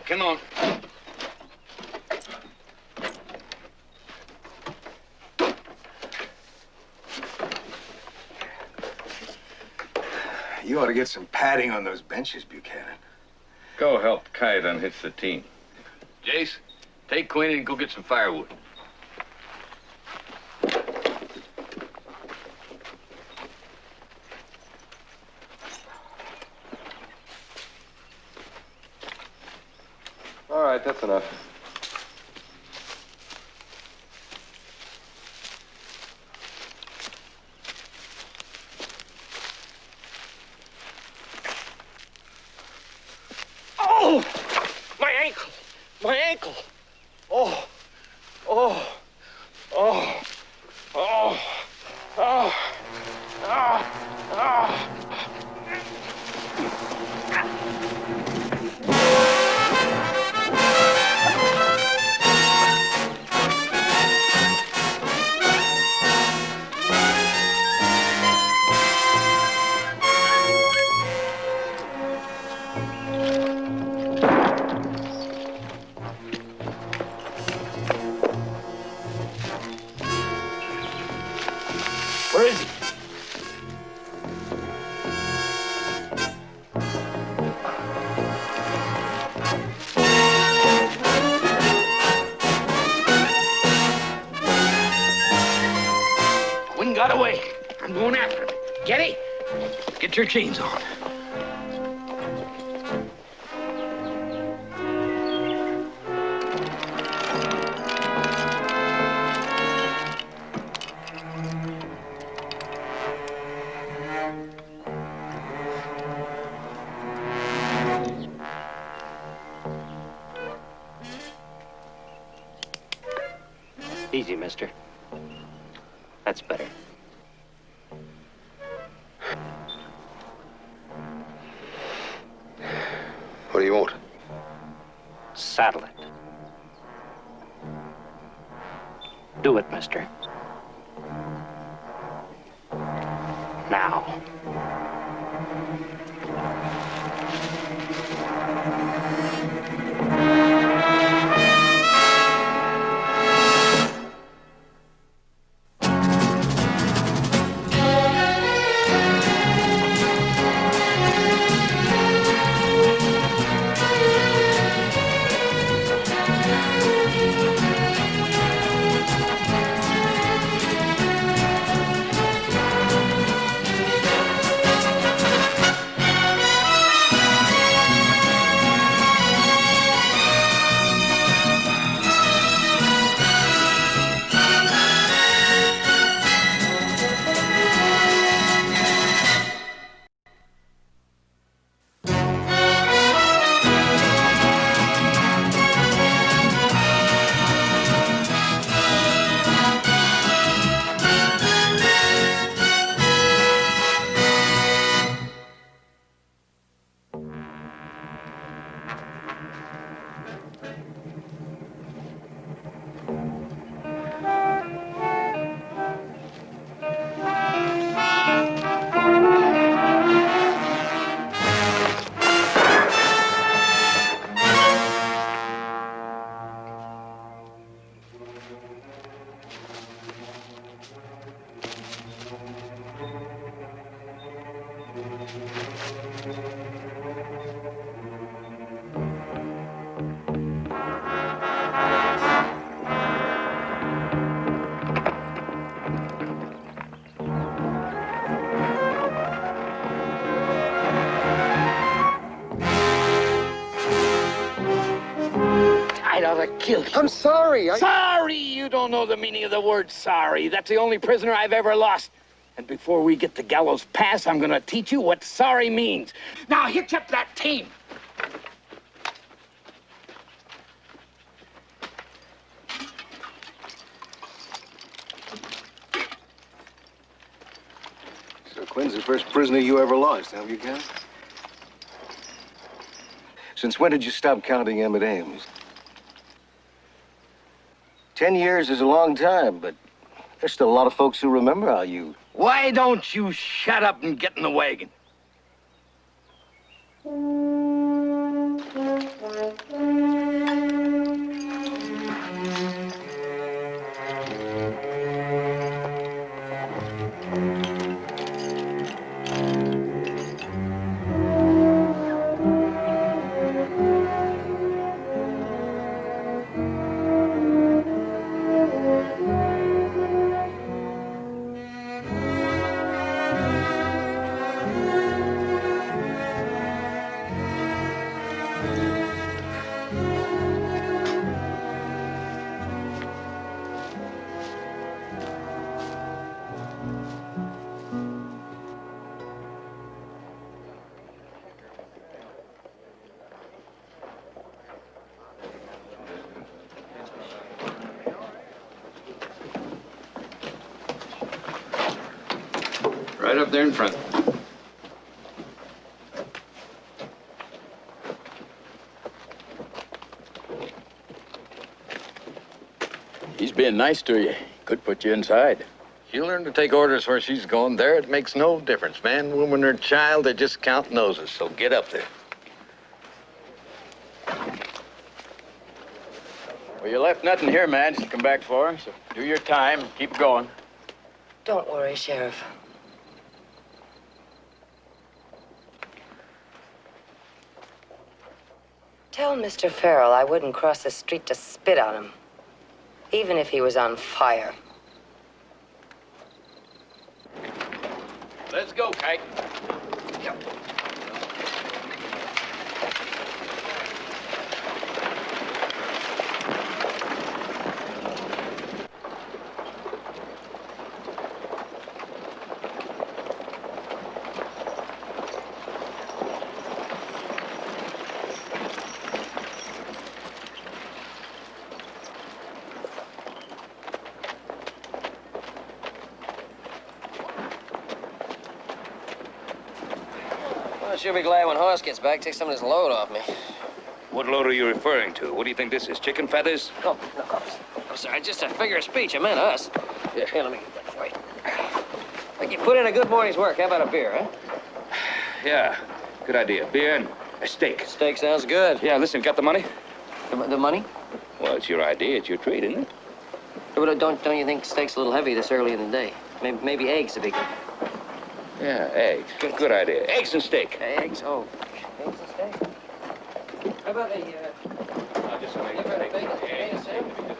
Come on. You ought to get some padding on those benches, Buchanan. Go help Kite unhitch the team. Jace, take Quinn and go get some firewood. All right, that's enough. Oh! My ankle! My ankle! Oh! Oh! Oh! Oh! Oh! Oh! Oh! Where is he? Quinn got away. I'm going after him. Get it? Get your chains on. Easy, mister. That's better. What do you want? Saddle it. Do it, mister. Now. kill you. I'm sorry. Sorry? You don't know the meaning of the word sorry. That's the only prisoner I've ever lost. And before we get to Gallows Pass, I'm gonna teach you what sorry means. Now hitch up that team. So Quinn's the first prisoner you ever lost, huh, Buchanan? Since when did you stop counting M&Ms? 10 years is a long time, but there's still a lot of folks who remember how you... Why don't you shut up and get in the wagon? Right up there in front. He's being nice to you. Could put you inside. She'll learn to take orders where she's going. There, it makes no difference. Man, woman, or child, they just count noses. So get up there. Well, you left nothing here, man, just to come back for. So do your time and keep going. Don't worry, Sheriff. Tell Mr. Farrell I wouldn't cross the street to spit on him, even if he was on fire. Let's go, Kite. Yep. She'll be glad when Hoss gets back, take some of this load off me. What load are you referring to? What do you think this is, chicken feathers? No, sorry, just a figure of speech. I meant us. Here, let me get that for you. Like you put in a good morning's work. How about a beer, huh? Yeah, good idea. Beer and a steak. Steak sounds good. Yeah, listen, got the money? The money? Well, it's your idea. It's your treat, isn't it? But don't you think steak's a little heavy this early in the day? Maybe eggs would be good. Yeah, eggs. Good idea. Eggs and steak. Eggs? Oh, eggs and steak. How about a, Just some eggs you got a and bacon, steak. bacon sandwich?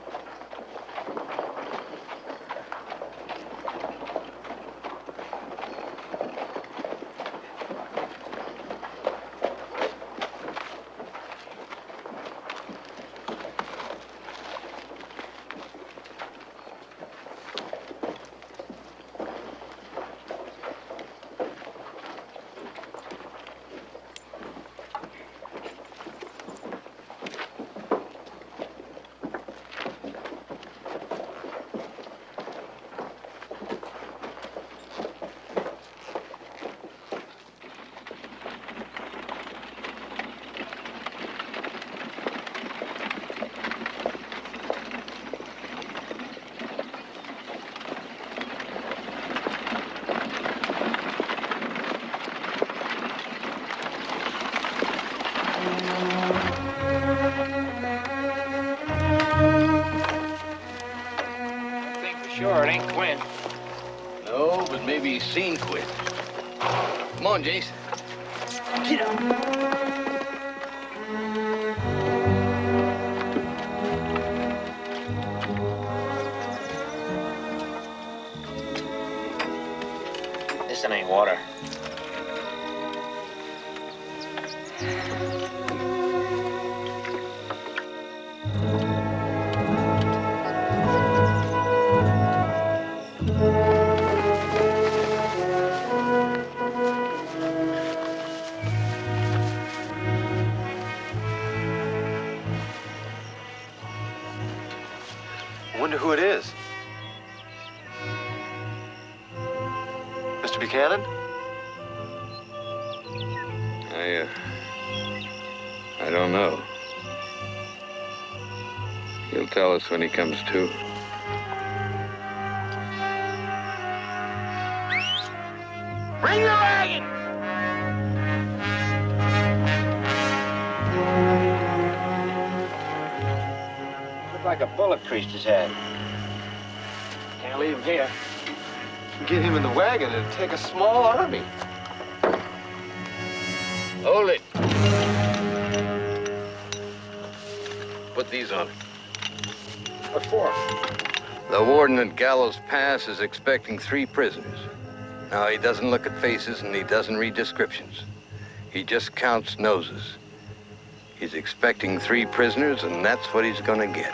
Sure, it ain't Quinn. No, but maybe he's seen Quinn. Come on, Jace. Get up. This ain't water. is. Mr. Buchanan? I don't know. He'll tell us when he comes to. Bring the wagon! Looks like a bullet creased his head. Can't leave him here. Get him in the wagon, it'd take a small army. Hold it. Put these on. What for? The warden at Gallows Pass is expecting 3 prisoners. Now, he doesn't look at faces and he doesn't read descriptions. He just counts noses. He's expecting 3 prisoners, and that's what he's gonna get.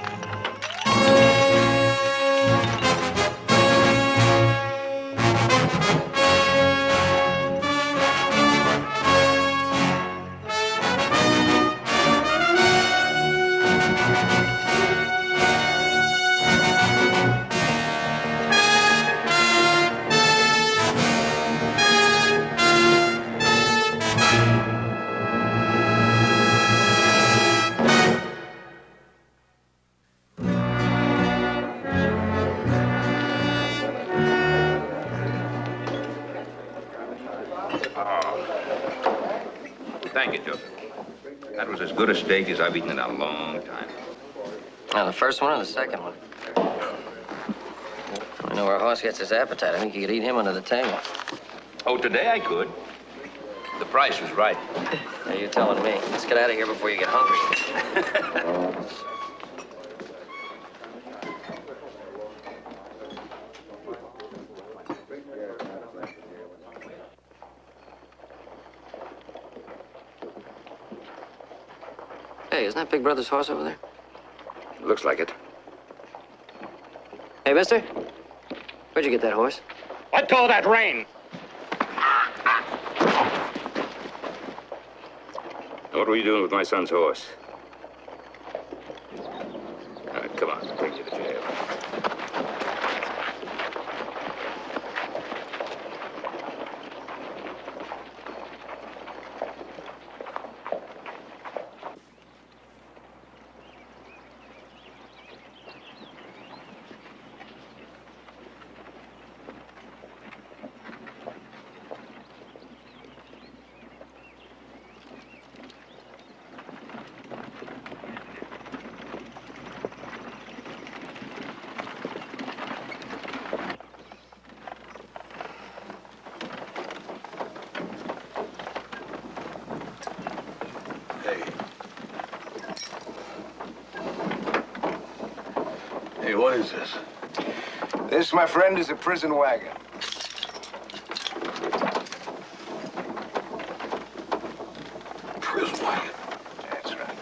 Thank you, Joseph. That was as good a steak as I've eaten in a long time. Now, the first one and the second one. I know where a horse gets his appetite. I think you could eat him under the table. Oh, today I could. The price was right. Now, you're telling me. Let's get out of here before you get hungry. Hey, isn't that Big Brother's horse over there? Looks like it. Hey, mister. Where'd you get that horse? Let go of that rein. What were you doing with my son's horse? All right, come on. Take you to jail. Hey, what is this? This, my friend, is a prison wagon. Prison wagon. That's right.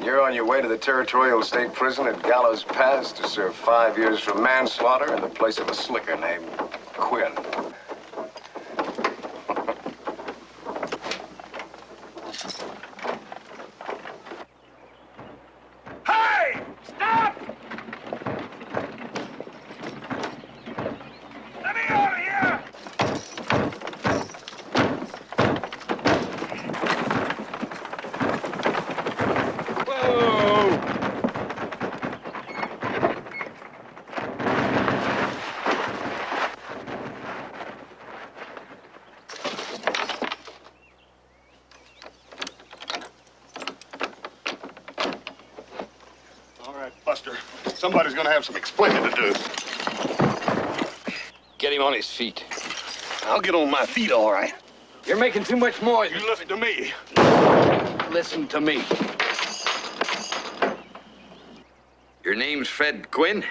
You're on your way to the Territorial State Prison at Gallows Pass to serve 5 years for manslaughter in the place of a slicker named Quinn. Hey! Stop! Let me out of here! Whoa! All right, Buster. Somebody's gonna have some explaining to do. Get him on his feet. I'll get on my feet, all right. You're making too much noise. You listen to me. Listen to me. Your name's Fred Quinn,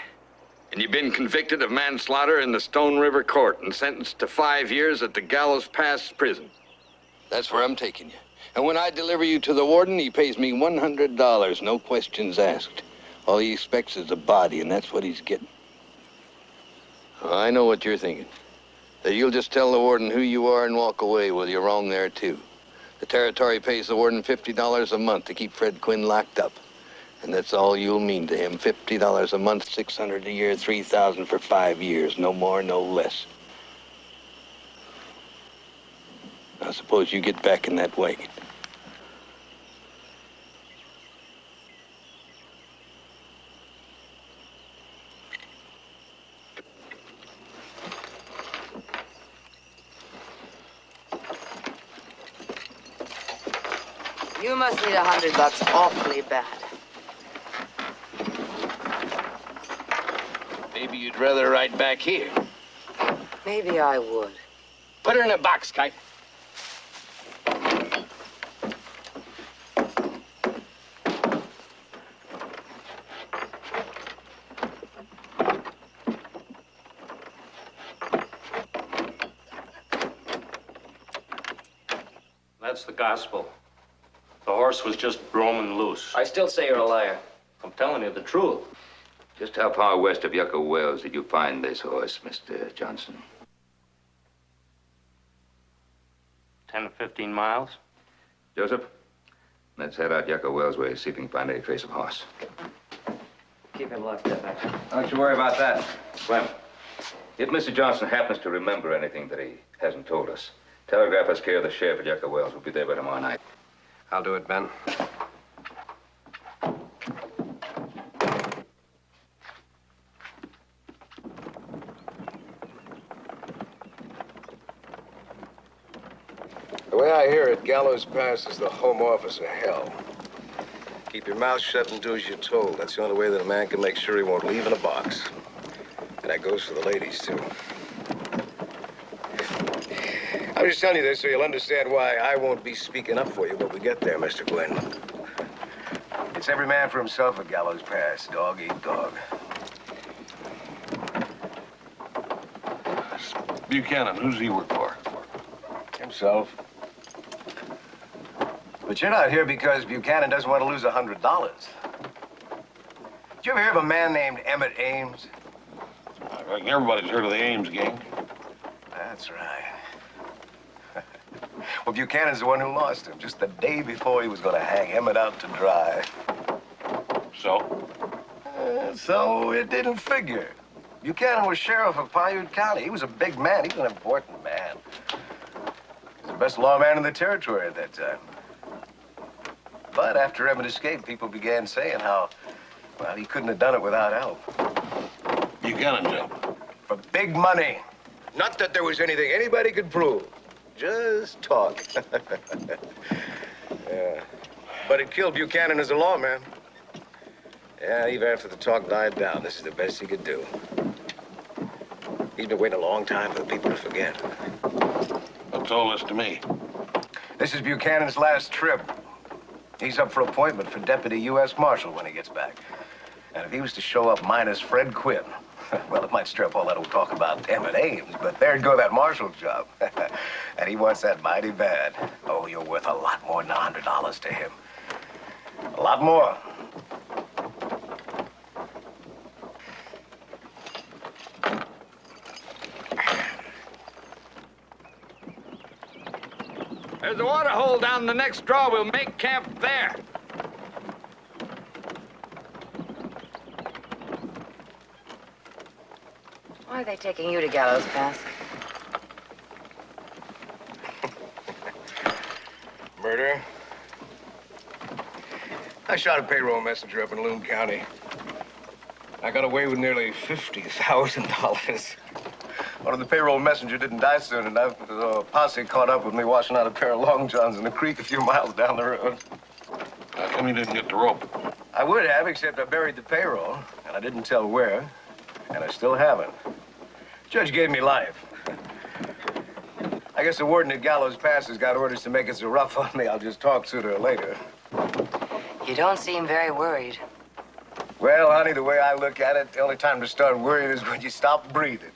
and you've been convicted of manslaughter in the Stone River Court and sentenced to 5 years at the Gallows Pass prison. That's where I'm taking you. And when I deliver you to the warden, he pays me $100, no questions asked. All he expects is a body, and that's what he's getting. Oh, I know what you're thinking. That you'll just tell the warden who you are and walk away. Well, you're wrong there, too. The territory pays the warden $50 a month to keep Fred Quinn locked up. And that's all you'll mean to him. $50 a month, $600 a year, $3,000 for 5 years. No more, no less. Now suppose you get back in that wagon. You must need $100 awfully bad. Maybe you'd rather ride back here. Maybe I would. Put her in a box, Kite. That's the gospel. The horse was just roaming loose. I still say you're a liar. I'm telling you the truth. Just how far west of Yucca Wells did you find this horse, Mr. Johnson? 10 to 15 miles. Joseph, let's head out Yucca Wells way, see if we can find any trace of horse. Keep him locked up, Max. Don't you worry about that. Clem, if Mr. Johnson happens to remember anything that he hasn't told us, telegraph us care of the sheriff at Yucca Wells. We'll be there by tomorrow night. I'll do it, Ben. The way I hear it, Gallows Pass is the home office of hell. Keep your mouth shut and do as you're told. That's the only way that a man can make sure he won't leave in a box. And that goes for the ladies, too. I'm just telling you this so you'll understand why I won't be speaking up for you when we get there, Mr. Gwynn. It's every man for himself at Gallows Pass. Dog eat dog. Buchanan, who's he work for? Himself. But you're not here because Buchanan doesn't want to lose $100. Did you ever hear of a man named Emmett Ames? I reckon everybody's heard of the Ames gang. That's right. Well, Buchanan's the one who lost him just the day before he was going to hang Emmett out to dry. So? So it didn't figure. Buchanan was sheriff of Paiute County. He was a big man. He was an important man. He was the best lawman in the territory at that time. But after Emmett escaped, people began saying how, well, he couldn't have done it without help. Buchanan's help. For big money. Not that there was anything anybody could prove. Just talk. Yeah. But it killed Buchanan as a lawman. Yeah, even after the talk died down, this is the best he could do. He's been waiting a long time for the people to forget. What's all this to me? This is Buchanan's last trip. He's up for appointment for Deputy U.S. Marshal when he gets back. And if he was to show up minus Fred Quinn, well, it might stir up all that old talk about Emmett Ames, but there'd go that marshal's job. And he wants that mighty bad. Oh, you're worth a lot more than $100 to him. A lot more. There's a water hole down the next draw. We'll make camp there. Why are they taking you to Gallows Pass? Murder. I shot a payroll messenger up in Loon County. I got away with nearly $50,000. Well, the payroll messenger didn't die soon enough. A posse caught up with me washing out a pair of long johns in the creek a few miles down the road. How come you didn't get the rope? I would have, except I buried the payroll, and I didn't tell where, and I still haven't. Judge gave me life. I guess the warden at Gallows Pass has got orders to make it so rough on me, I'll just talk sooner or later. You don't seem very worried. Well, honey, the way I look at it, the only time to start worrying is when you stop breathing.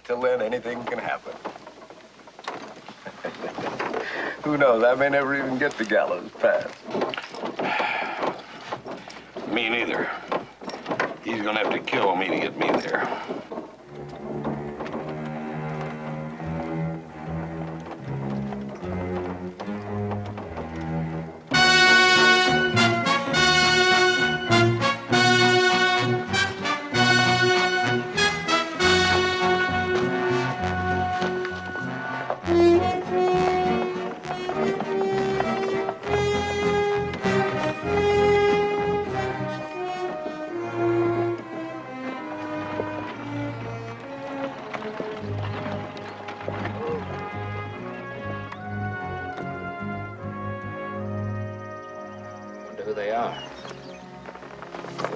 Till then, anything can happen. Who knows? I may never even get to Gallows Pass. Me neither. He's gonna have to kill me to get me there.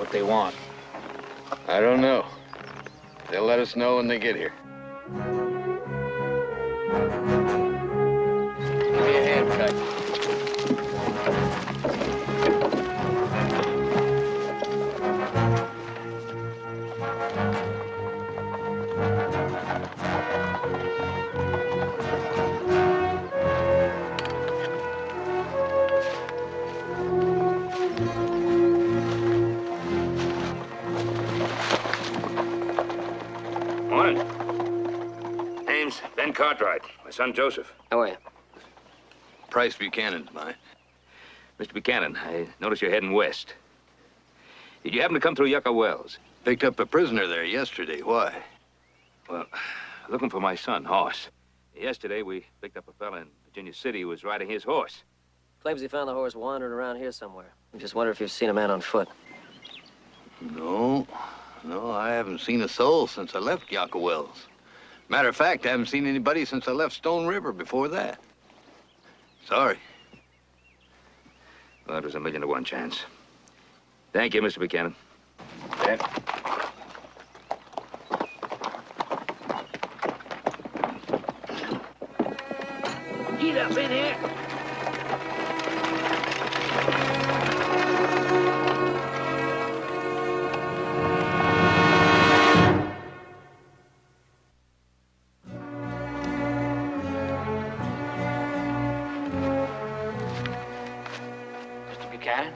what they want? I don't know. They'll let us know when they get here. Give me a hand, Kite. Morning. Name's Ben Cartwright. My son, Joseph. How are you? Price Buchanan's mine. Mr. Buchanan, I notice you're heading west. Did you happen to come through Yucca Wells? Picked up a prisoner there yesterday. Why? Well, looking for my son, Hoss. Yesterday, we picked up a fella in Virginia City who was riding his horse. Claims he found the horse wandering around here somewhere. I just wonder if you've seen a man on foot. No, I haven't seen a soul since I left Yucca Wells. Matter of fact, I haven't seen anybody since I left Stone River before that. Sorry. Well, it was a 1,000,000 to 1 chance. Thank you, Mr. Buchanan. Ben. Get up in here. Mr. Buchanan,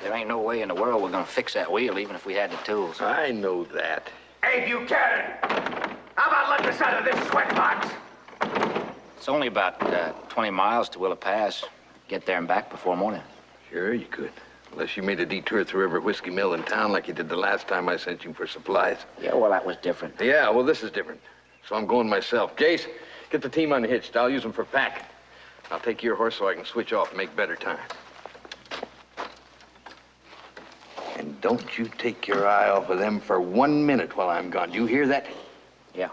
there ain't no way in the world we're gonna fix that wheel, even if we had the tools. I know that. Hey, Buchanan! How about letting us out of this sweatbox? It's only about 20 miles to Willow Pass. Get there and back before morning. Sure, you could. Unless you made a detour through every whiskey mill in town like you did the last time I sent you for supplies. Yeah, well, that was different. Yeah, well, this is different. So I'm going myself. Jace, get the team unhitched. I'll use them for packing. I'll take your horse so I can switch off and make better time. And don't you take your eye off of them for 1 minute while I'm gone. Do you hear that? Yeah.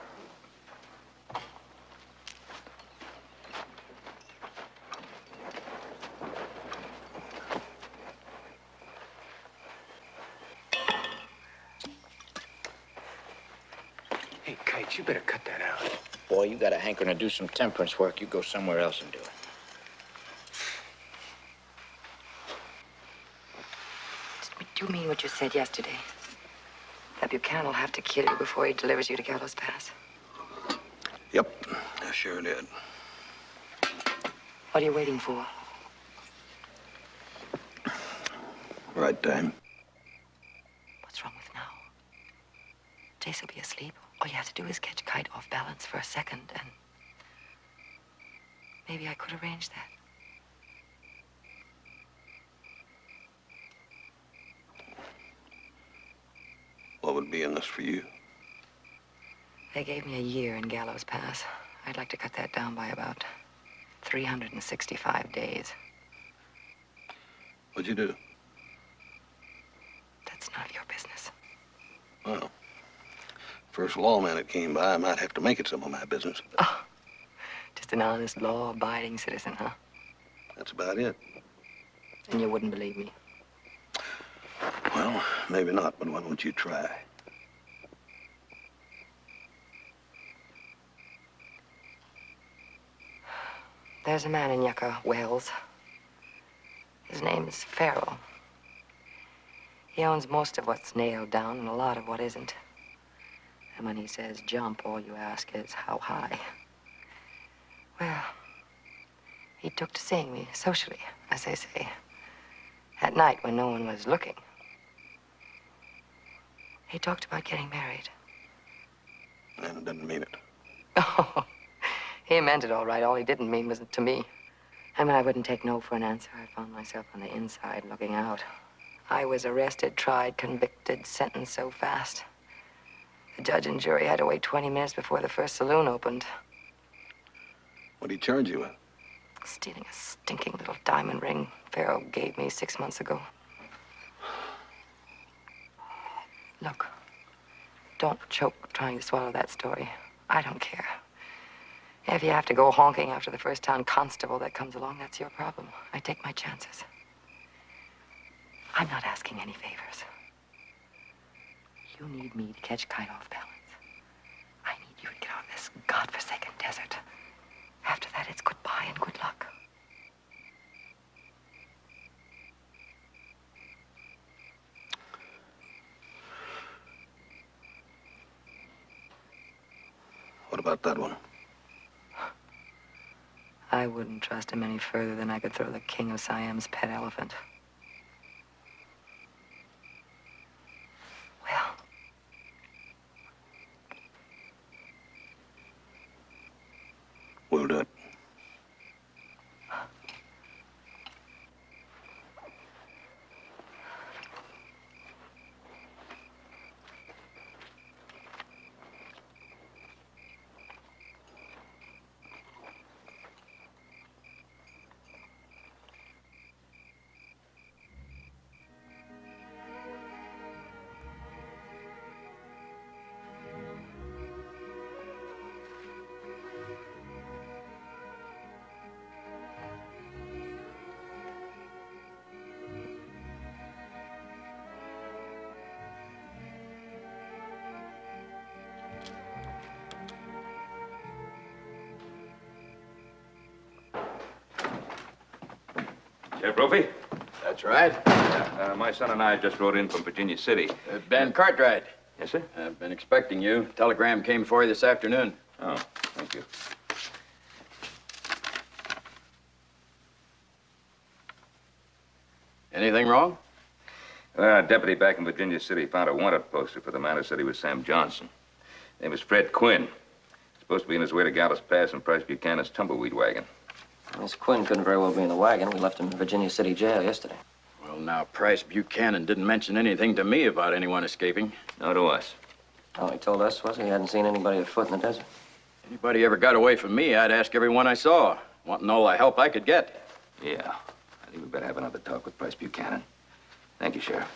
Hey, Kite, you better cut that out. Boy, you got a hankering to do some temperance work. You go somewhere else and do it. Do you mean what you said yesterday? That Buchanan will have to kill you before he delivers you to Gallows Pass? Yep, I sure did. What are you waiting for? Right time. What's wrong with now? Jace will be asleep. All you have to do is catch Kite off balance for a second, and maybe I could arrange that. What would be in this for you? They gave me a year in Gallows Pass. I'd like to cut that down by about 365 days. What'd you do? That's none of your business. Well, first lawman that came by, I might have to make it some of my business. Oh, just an honest, law-abiding citizen, huh? That's about it. And you wouldn't believe me. Well, maybe not, but why don't you try? There's a man in Yucca Wells. His name's Farrell. He owns most of what's nailed down and a lot of what isn't. And when he says jump, all you ask is how high. Well, he took to seeing me socially, as they say, at night when no one was looking. He talked about getting married. And didn't mean it. Oh, he meant it all right. All he didn't mean was to me. And when I wouldn't take no for an answer, I found myself on the inside looking out. I was arrested, tried, convicted, sentenced so fast. The judge and jury had to wait 20 minutes before the first saloon opened. What'd he charge you with? Stealing a stinking little diamond ring Farrell gave me 6 months ago. Look, don't choke trying to swallow that story. I don't care. If you have to go honking after the first town constable that comes along, that's your problem. I take my chances. I'm not asking any favors. You need me to catch Kite off balance. I need you to get out of this godforsaken desert. After that, it's goodbye and good luck. What about that one? I wouldn't trust him any further than I could throw the king of Siam's pet elephant. Well, we'll do it. Sheriff Brophy? That's right. My son and I just rode in from Virginia City. Ben Cartwright. Yes, sir? I've been expecting you. Telegram came for you this afternoon. Oh, thank you. Anything wrong? A deputy back in Virginia City found a wanted poster for the man who said he was Sam Johnson. His name was Fred Quinn. Supposed to be on his way to Gallows Pass in Price Buchanan's tumbleweed wagon. Miss Quinn couldn't very well be in the wagon. We left him in Virginia City jail yesterday. Well, now, Price Buchanan didn't mention anything to me about anyone escaping. No to us. All he told us was he hadn't seen anybody afoot in the desert. Anybody ever got away from me, I'd ask everyone I saw, wanting all the help I could get. Yeah. I think we better have another talk with Price Buchanan. Thank you, Sheriff.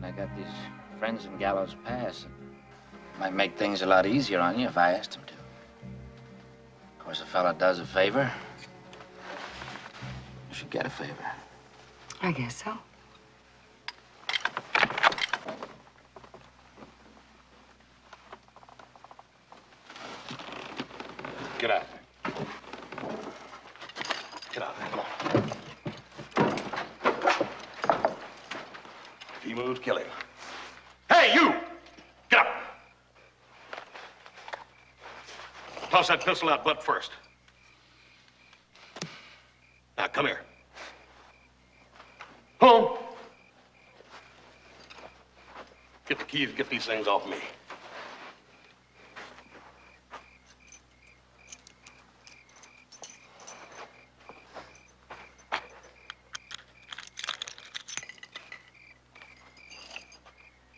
I got these friends in Gallows Pass. It might make things a lot easier on you if I asked them to. Of course, a fella does a favor, you should get a favor. I guess so. Get out. Get out. Come on. If he moves, kill him. Hey, you! Get up! Toss that pistol out butt first. Now, come here. Home. Get the keys, get these things off me.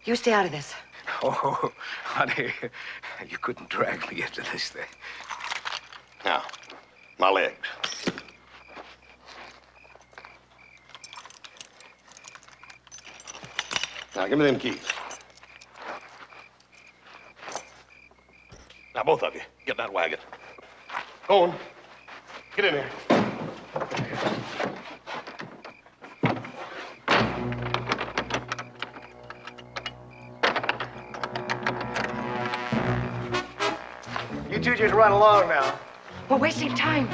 You stay out of this. Oh, honey, you couldn't drag me into this thing. Now, my legs. Now, give me them keys. Now, both of you, get in that wagon. Go on. Get in there. You two just run along now. We're wasting time.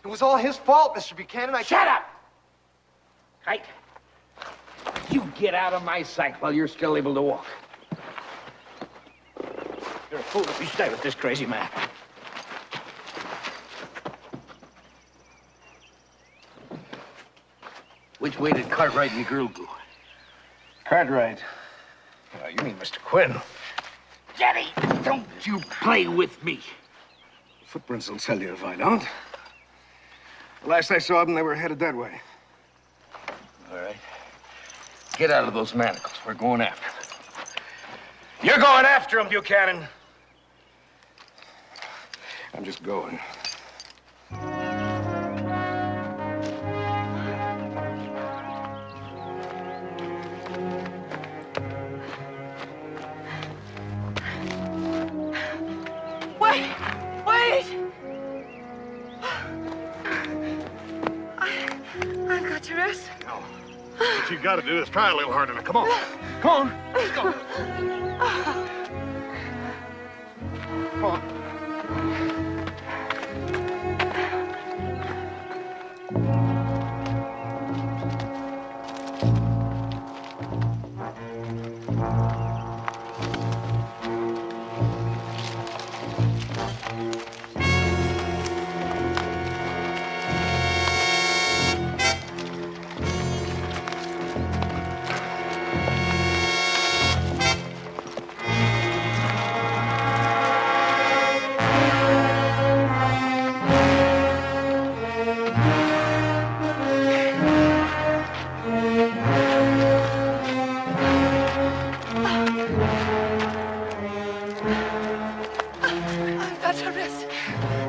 It was all his fault, Mr. Buchanan. Shut up! Kite, you get out of my sight while you're still able to walk. You're a fool if you stay with this crazy man. Which way did Cartwright and the girl go? Cartwright. Oh, you mean Mr. Quinn? Daddy, don't you play with me. Footprints will tell you if I don't. The last I saw them, they were headed that way. All right. Get out of those manacles. We're going after them. You're going after him, Buchanan. I'm just going. Wait! I've got to rest. No. What you got to do is try a little harder now. Come on. Come on. Let's go. Come on.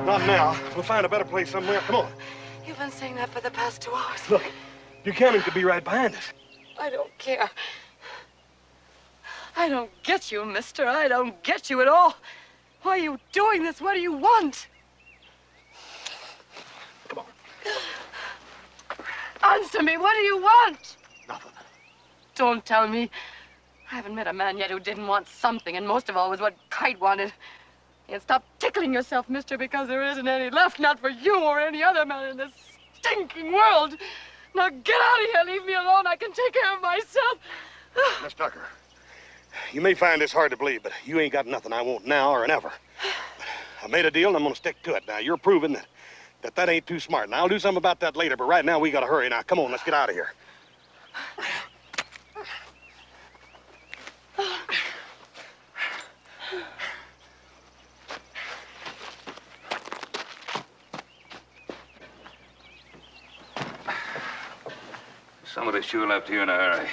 Not now. We'll find a better place somewhere. Come on. You've been saying that for the past 2 hours. Look, Buchanan could be right behind us. I don't care. I don't get you, mister. I don't get you at all. Why are you doing this? What do you want? Come on. Answer me. What do you want? Nothing. Don't tell me. I haven't met a man yet who didn't want something, and most of all was what Kite wanted. And stop tickling yourself, mister, because there isn't any left, not for you or any other man in this stinking world. Now get out of here. Leave me alone. I can take care of myself. Miss Tucker, you may find this hard to believe, but you ain't got nothing I want now or never. I made a deal, and I'm gonna stick to it. Now, you're proving that ain't too smart. Now, I'll do something about that later, but right now, we gotta hurry. Now, come on, let's get out of here. Somebody sure left here in a hurry.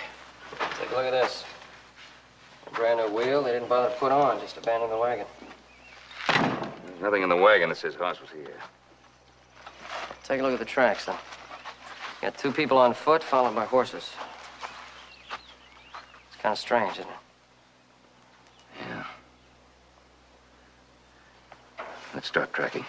Take a look at this. A brand new wheel they didn't bother to put on, just abandoned the wagon. There's nothing in the wagon that says horse was here. Take a look at the tracks, though. Got 2 people on foot, followed by horses. It's kind of strange, isn't it? Yeah. Let's start tracking.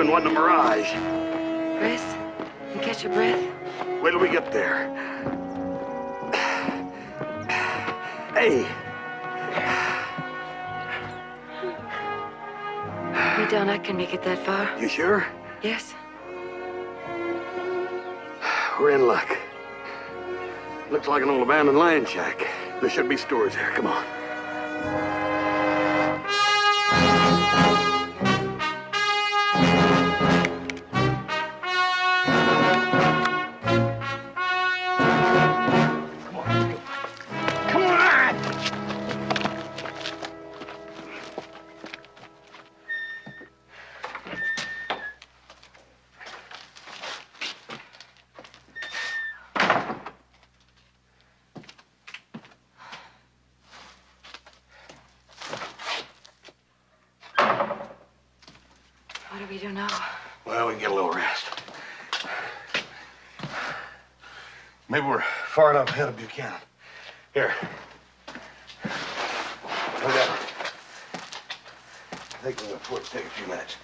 one wasn't a mirage. Chris, you catch your breath? Wait till we get there. Hey. Me down, I can make it that far. You sure? Yes. We're in luck. Looks like an old abandoned land shack. There should be stores here. Come on. Come on! What do we do now? Well, we can get a little rest. Maybe we're far enough ahead of Buchanan. Here. Look at that. I think we're going to afford to take a few minutes.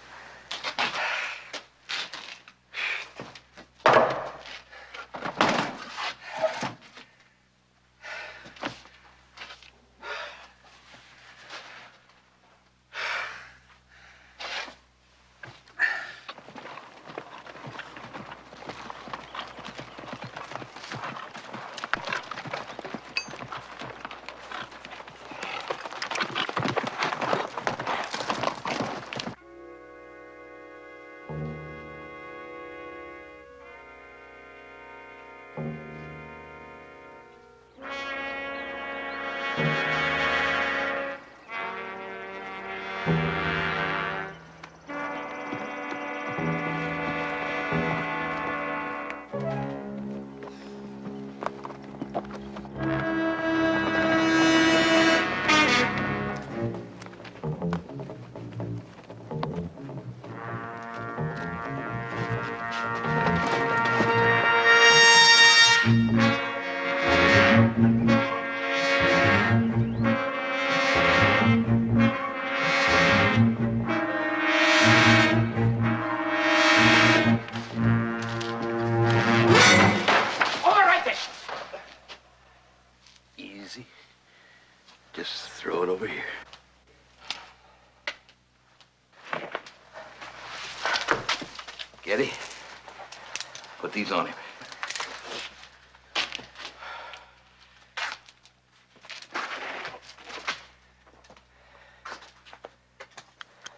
Just throw it over here. Getty, put these on him.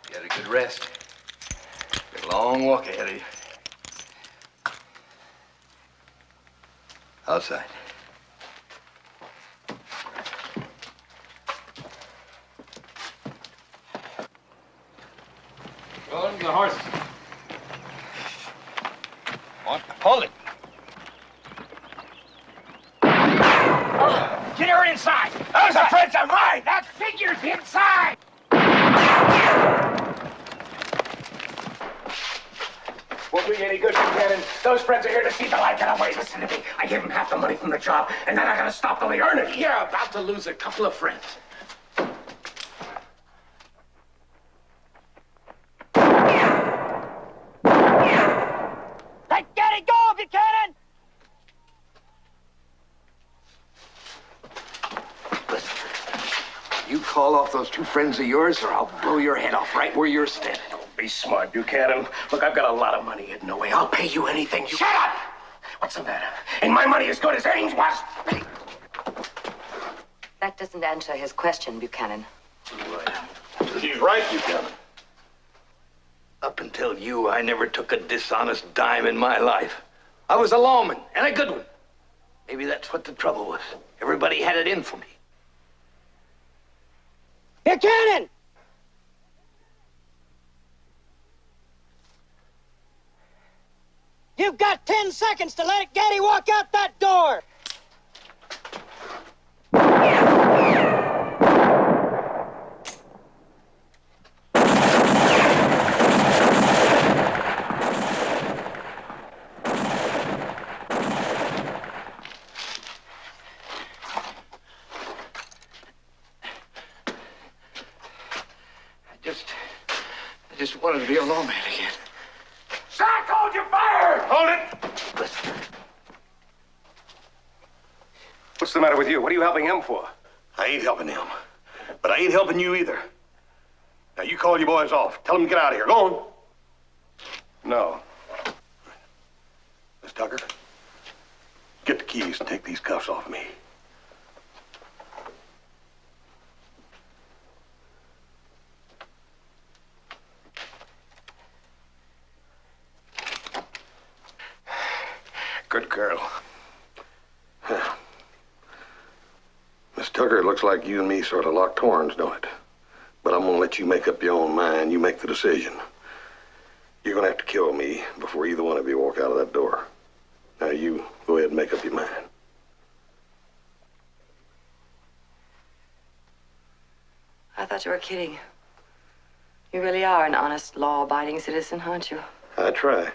Get a good rest. Got a long walk ahead of you. Outside. Going the horses. What? Hold it. Get her inside. Those are friends of mine. That figure's inside. Won't do you any good, Buchanan. Those friends are here to see the light get away. Listen to me. I give them half the money from the job, and then I gotta stop till they earn it. You're about to lose a couple of friends. Let Getty go, Buchanan! Listen, you call off those two friends of yours, or I'll blow your head off right where you're standing. Be smart, Buchanan. Look, I've got a lot of money hidden away. I'll pay you anything you... Shut up! What's the matter? Ain't my money as good as Ames was? That doesn't answer his question, Buchanan. He's right, Buchanan. Up until you, I never took a dishonest dime in my life. I was a lawman, and a good one. Maybe that's what the trouble was. Everybody had it in for me. Buchanan! You've got 10 seconds to let Getty walk out that door. I just wanted to be a lawman again. Tucker! Hold it! What's the matter with you? What are you helping him for? I ain't helping him. But I ain't helping you either. Now, you call your boys off. Tell them to get out of here. Go on. No. Miss Tucker, get the keys and take these cuffs off me. Good girl. Miss Tucker, it looks like you and me sort of locked horns, don't it? But I'm gonna let you make up your own mind. You make the decision. You're gonna have to kill me before either one of you walk out of that door. Now you go ahead and make up your mind. I thought you were kidding. You really are an honest, law-abiding citizen, aren't you? I try.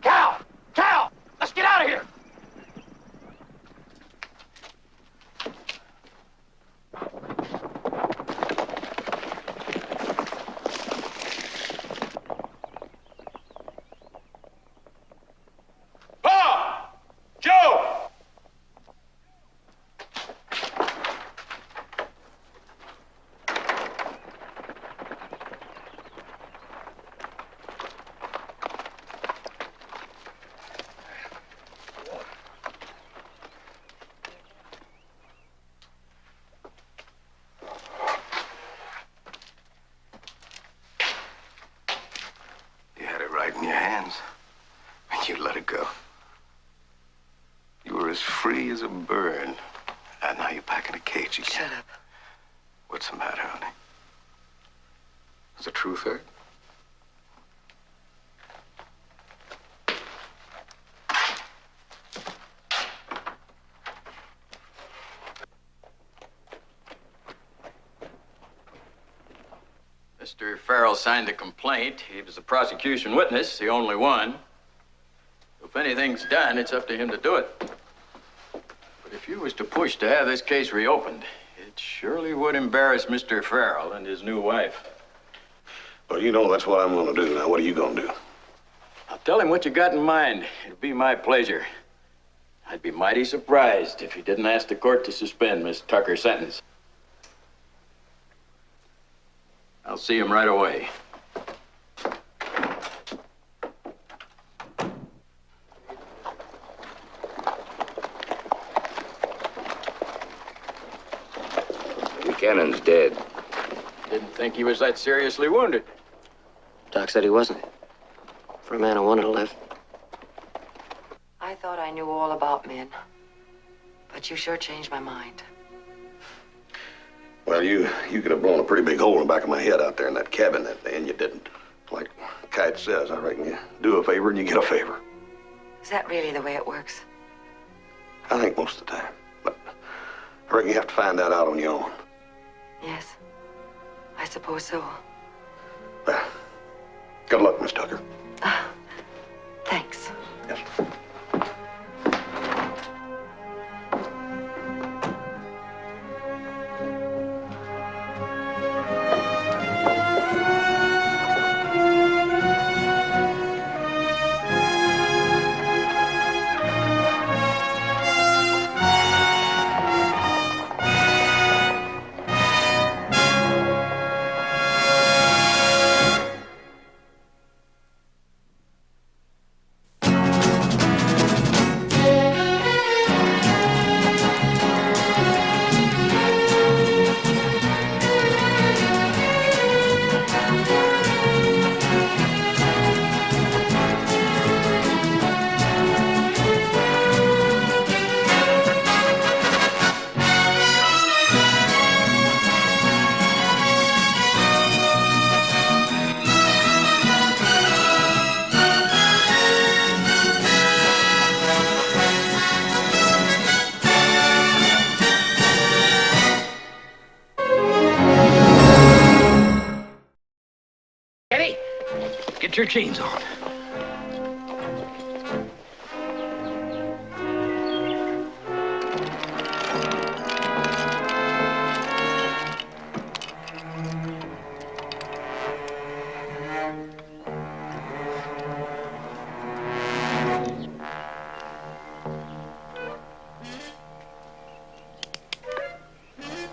Cal! Let's get out of here! Pa! Joe! You had it right in your hands, and you let it go. You were as free as a bird, and now you're back in a cage again. Shut up. What's the matter, honey? Is the truth hurt? Mr. Farrell signed the complaint. He was the prosecution witness, the only one. If anything's done, it's up to him to do it. But if you was to push to have this case reopened, it surely would embarrass Mr. Farrell and his new wife. Well, you know that's what I'm gonna do. Now, what are you gonna do? I'll tell him what you got in mind. It'll be my pleasure. I'd be mighty surprised if he didn't ask the court to suspend Miss Tucker's sentence. I'll see him right away. Buchanan's dead. Didn't think he was that seriously wounded. Doc said he wasn't. For a man who wanted to live. I thought I knew all about men. But you sure changed my mind. Well, you could have blown a pretty big hole in the back of my head out there in that cabin, and you didn't. Like Kite says, I reckon you do a favor and you get a favor. Is that really the way it works? I think most of the time. But I reckon you have to find that out on your own. Yes. I suppose so. Well, good luck, Miss Tucker. Thanks. Yes. Get your chains on.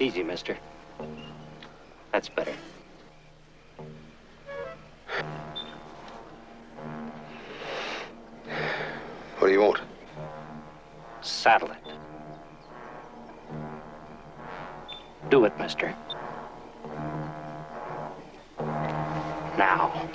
Easy, mister. That's better. What do you want? Saddle it. Do it, mister. Now.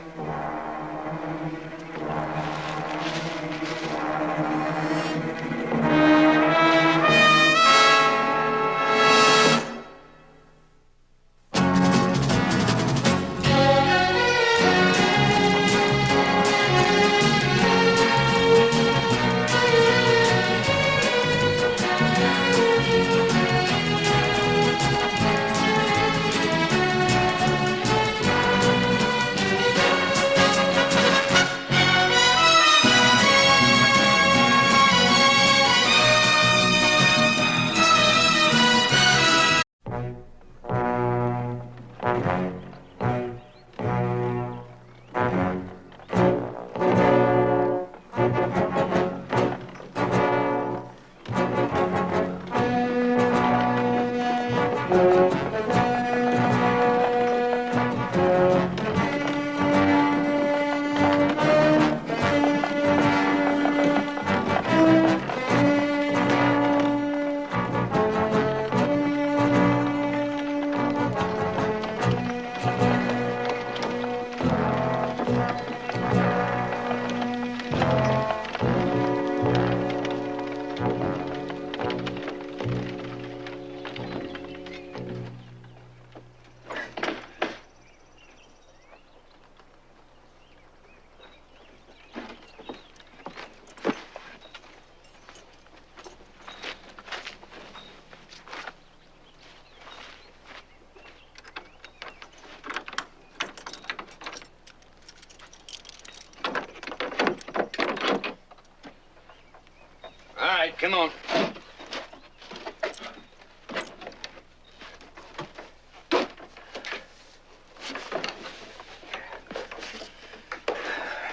All right, come on.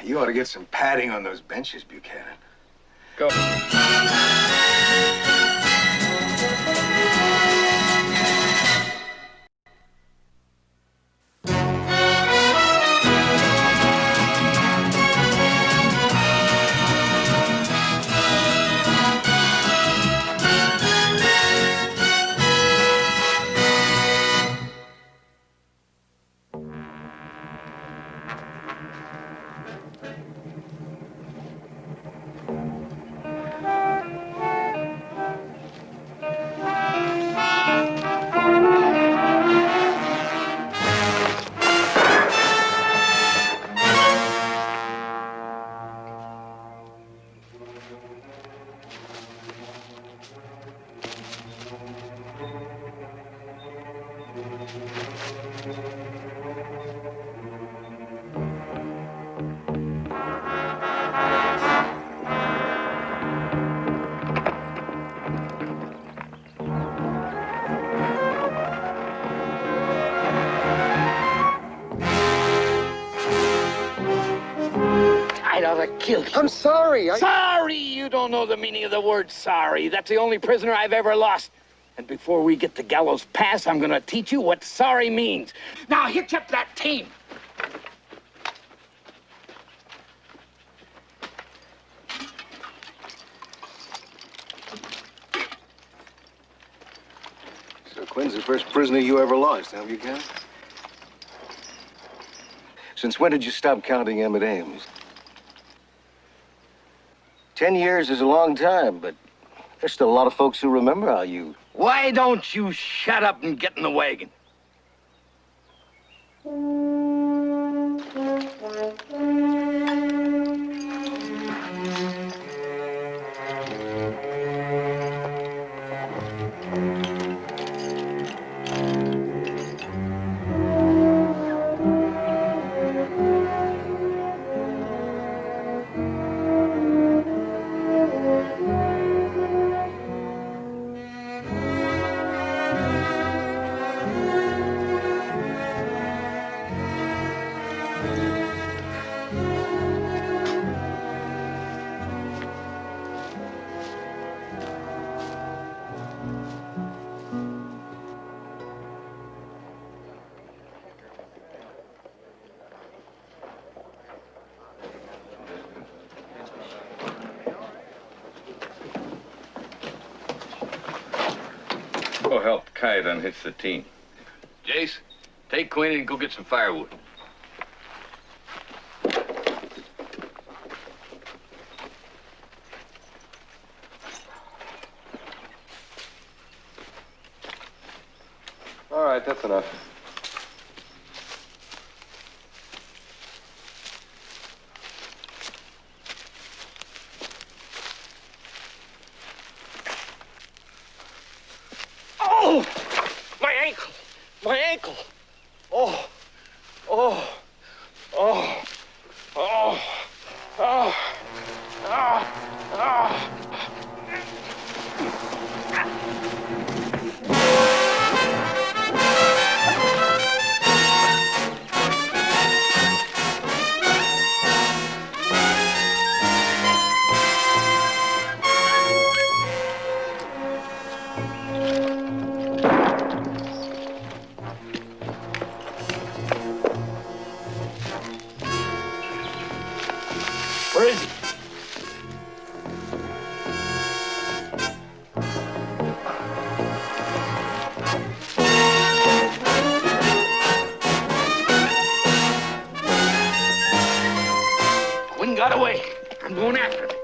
You ought to get some padding on those benches, Buchanan. Go. I'd ought to kill you. I'm sorry. Sorry! You don't know the meaning of the word sorry. That's the only prisoner I've ever lost. And before we get to Gallows Pass, I'm gonna teach you what sorry means. Now hitch up that team. So Quinn's the first prisoner you ever lost, huh, Buchanan? Since when did you stop counting M at Ames? 10 years is a long time, but there's still a lot of folks who remember how you... Why don't you shut up and get in the wagon? Go help Kite unhitch the team. Jace, take Quinn and go get some firewood. All right, that's enough. Oh! My ankle! My ankle! Oh! Oh! Oh! Oh! Oh! Oh! Oh! Where is he? Quinn got away. I'm going after him.